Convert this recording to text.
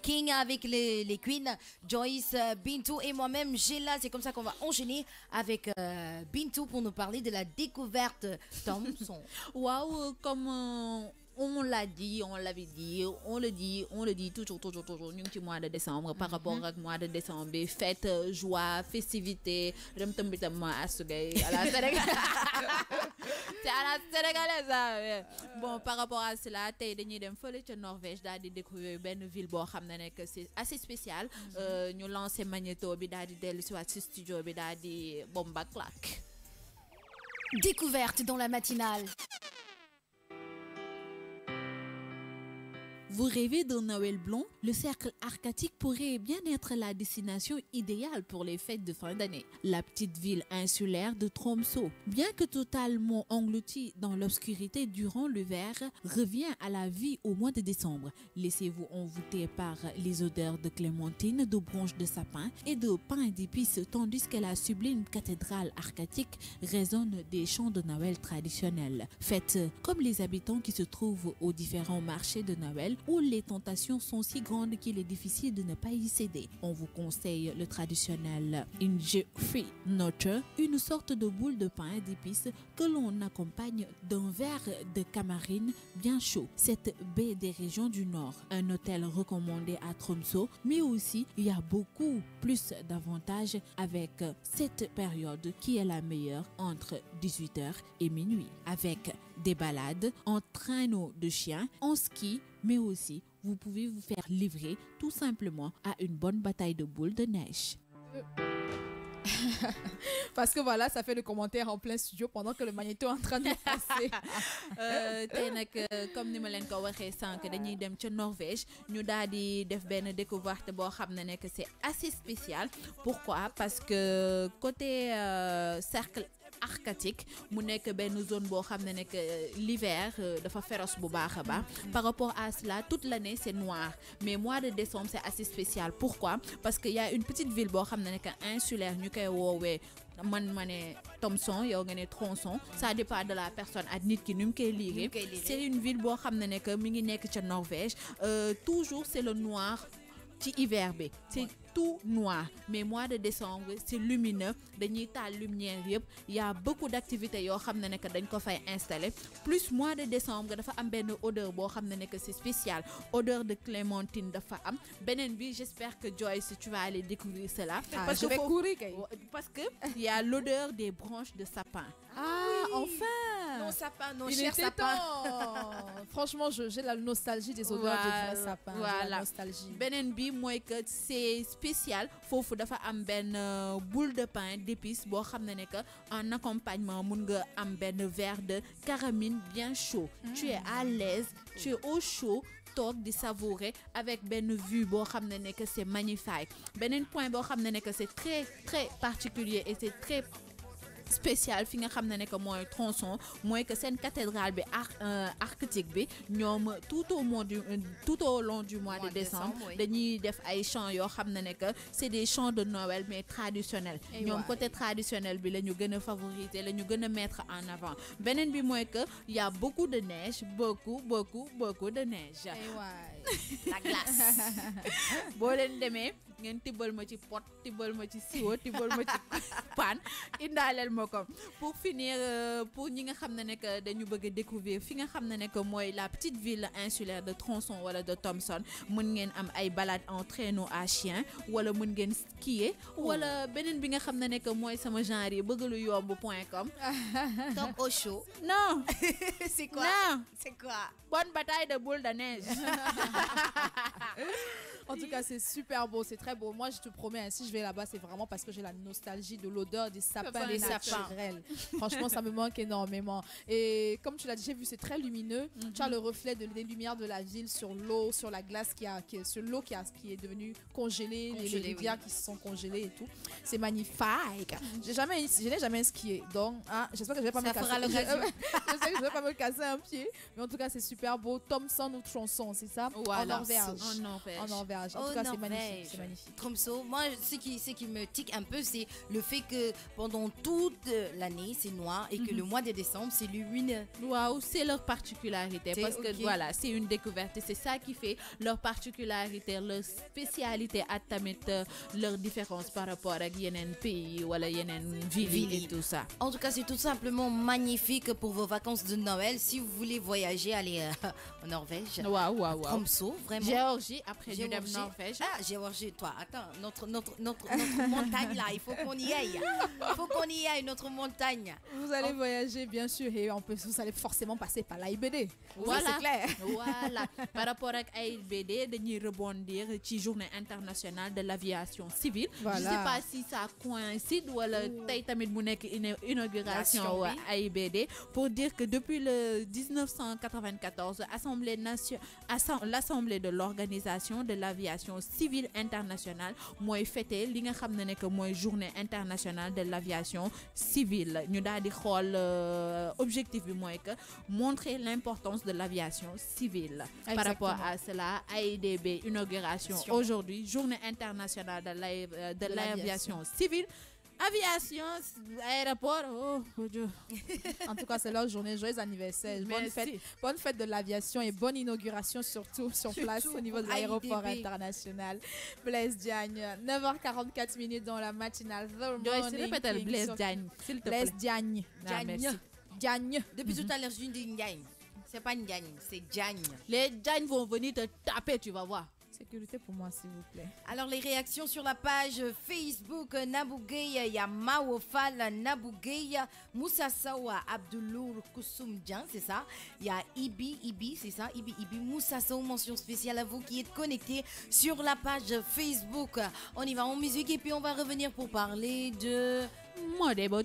King avec les Queens, Joyce, Bintou et moi-même, Géla. C'est comme ça qu'on va enchaîner avec Bintou pour nous parler de la découverte Thompson. Waouh, comme on l'a dit, on l'avait dit, on le dit toujours, nous petit mois de décembre par rapport au mois de décembre, fête, joie, festivité, à la Sénégal. C'est à la sénégalaise. Bon, par rapport à cela, tey dañuy dem fële ca Norvège daal di découvrir benn ville boo xam ne que c'est assez spécial. Ñu lancé magnéto bi daal di dellu si waat si studio bi daal di bomba claque. Découverte dans la matinale. Vous rêvez d'un Noël blond? Le cercle arctique pourrait bien être la destination idéale pour les fêtes de fin d'année. La petite ville insulaire de Tromsø, bien que totalement engloutie dans l'obscurité durant l'hiver, revient à la vie au mois de décembre. Laissez-vous envoûter par les odeurs de clémentine, de branches de sapin et de pain d'épices, tandis que la sublime cathédrale arctique résonne des chants de Noël traditionnels. Faites comme les habitants qui se trouvent aux différents marchés de Noël, où les tentations sont si grandes qu'il est difficile de ne pas y céder. On vous conseille le traditionnel Ingefrinotter, une sorte de boule de pain d'épices que l'on accompagne d'un verre de camarine bien chaud. Cette baie des régions du Nord, un hôtel recommandé à Tromsø, mais aussi il y a beaucoup plus d'avantages avec cette période qui est la meilleure entre 18h et minuit, avec des balades en traîneau de chiens, en ski, mais aussi vous pouvez vous faire livrer tout simplement à une bonne bataille de boules de neige. Parce que voilà, ça fait le commentaire en plein studio pendant que le magnéto est en train de passer. Tey nag comme ni ma leen ko waxee sànq dañuy dem ca Norvège ñu daal di def benn découverte boo xam ne que c'est assez spécial. Pourquoi? Parce que côté cercle arctique mu nekk benn zone boo xam ne que l'hiver dafa féroce bu baax a baax. Par rapport à cela, toute l'année c'est noir, mais mois de décembre c'est assez spécial. Pourquoi? Parce qu'il y a une petite ville boo xam ne que insulaire ñu koy woowee man ma ne Thompson, yow nga ne Tronçon, ça dépend de la personne ak nit ki nu mu koy liiree. C'est une ville boo xam ne que mi ngi nekk ca Norvège. Toujours c'est le noir ci hiver bi, c'est tout noir, mais mois de décembre c'est lumineux, dañuy taal lumière yëpp. Il y a beaucoup d'activités yoo xam ne que dañ ko fay installer. Plus mois de décembre dafa am benn odeur boo xam ne que c'est spécial, odeur de clémentine dafa am. Beneen bi, j'espère que Joyce tu vas aller découvrir cela. Parce que je vais courir kay. Parce que il y a l'odeur des branches de sapin. Ah, enfin! Non sapin, non Il cher était sapin. temps. Franchement, j'ai la nostalgie des odeurs de vrais sapins. J'ai la Voilà. nostalgie. Beneen bi mooy que c'est spécial. Foofu dafa am benn boule de pain d'épices boo xam ne que en accompagnement mun nga am benn verre de caramine bien chaud. Tu es à l'aise, tu es au chaud, toog di savourer avec benn vue boo xam ne que c'est magnifique. Beneen point boo xam ne que c'est très très particulier et c'est très spécial fi nga xam ne que mooy Tronçon, mooy que seen cathédrale bi arctique bi ñoom tout au long du mois de décembre dañuy def ay chants yoo xam ne que c'est des chants de Noël mais traditionnels. ñoom côté traditionnel bi la ñu gën a favoriser, la ñu gën a mettre en avant. Beneen bi mooy que il y a beaucoup de neige, beaucoup de neige. La glace. Boo leen demee ngeen tibbal ma ci pot, tibbal ma ci siwo, tibbal ma ci pan, indaaleel ma ko. Pour finir, pour ñi nga xam ne que dañu bëgg a découvrir fi nga xam ne que mooy la petite ville insulaire de Tronçon wala de Thompson, mën ngeen am ay balades en traîneau à chien, wala mën ngeen skier, wala beneen bi nga xam ne que mooy sama genre yi bëgg lu yomb.com. Top au chaud. Non. C'est quoi? Non. C'est quoi? Bonne bataille de boules de neige. En tout cas, c'est super beau, c'est très beau. Moi, je te promets, si je vais là-bas, c'est vraiment parce que j'ai la nostalgie de l'odeur des sapins naturels. Franchement, ça me manque énormément. Et comme tu l'as dit, j'ai vu, c'est très lumineux. Tu as le reflet des lumières de la ville sur l'eau, sur la glace sur l'eau qui est devenue congelée, les rivières qui se sont congelées et tout. C'est magnifique. Je n'ai jamais skié, donc j'espère que je vais pas me casser. Je sais que je vais pas me casser un pied, mais en tout cas, c'est super beau. Thompson ou Tronçon, c'est ça? Voilà. En Norvège. En Norvège. En Norvège. En tout cas, c'est magnifique. C'est magnifique. Tromsø, moi, ce qui me tique un peu, c'est le fait que pendant toute l'année, c'est noir et que le mois de décembre, c'est lumineux. Waouh, c'est leur particularité parce que ok. voilà, c'est une découverte et c'est ça qui fait leur particularité, leur spécialité à tamit leur différence par rapport à yenen pays ou à yenen ville et tout ça. En tout cas, c'est tout simplement magnifique pour vos vacances de Noël. Si vous voulez voyager, allez en Norvège. Waouh, waouh, waouh. Tromsø, vraiment. Géorgie, après du Norvège. Ah, Géorgie, toi, attends, notre montagne là, il faut qu'on y aille. Il faut qu'on y aille, notre montagne. Vous allez voyager, bien sûr, et en plus, vous allez forcément passer par l'AIBD. Voilà, c'est clair. Voilà. Par rapport à AIBD, dañuy rebondir ci journée internationale de l'aviation civile. Voilà. Je sais pas si ça coïncide ou tey tamit mu nekk inauguration oui. AIBD pour dire que depuis le 1994, l'Assemblée de l'Organisation de l'Aviation Civile Internationale mooy fêté li nga xam ne que mooy journée internationale de l'aviation civile. Ñu daal di xool objectif bi mooy que montrer l'importance de l'aviation civile. Exactement. Par rapport à cela, AIDB, inauguration aujourd'hui, journée internationale de l'aviation civile. Aviation, aéroport, oh Dieu. En tout cas, c'est leur journée. Joyeux anniversaire. Bonne fête de l'aviation et bonne inauguration surtout sur place au niveau de l'aéroport international. Blaise Diagne, 9h44 minutes dans la matinale. Joyce, répète Blaise Diagne, s'il te plaît. Blaise Diagne. Ah, merci. Diagne. Depuis tout à l'heure, je dis Ndiagne. C'est pas Ndiagne, c'est Diagne. Les Diagne vont venir te taper, tu vas voir. Sécurité pour moi, s'il vous plaît. Alors, les réactions sur la page Facebook, Nabougueya, il y a Mawofal, Nabougueya, Moussa Sawa, Abdoulour Koussoumdjan, c'est ça. Il y a Ibi, c'est ça. Ibi, Moussa Sawa, mention spéciale à vous qui êtes connectés sur la page Facebook. On y va en musique et puis on va revenir pour parler de... Moi, des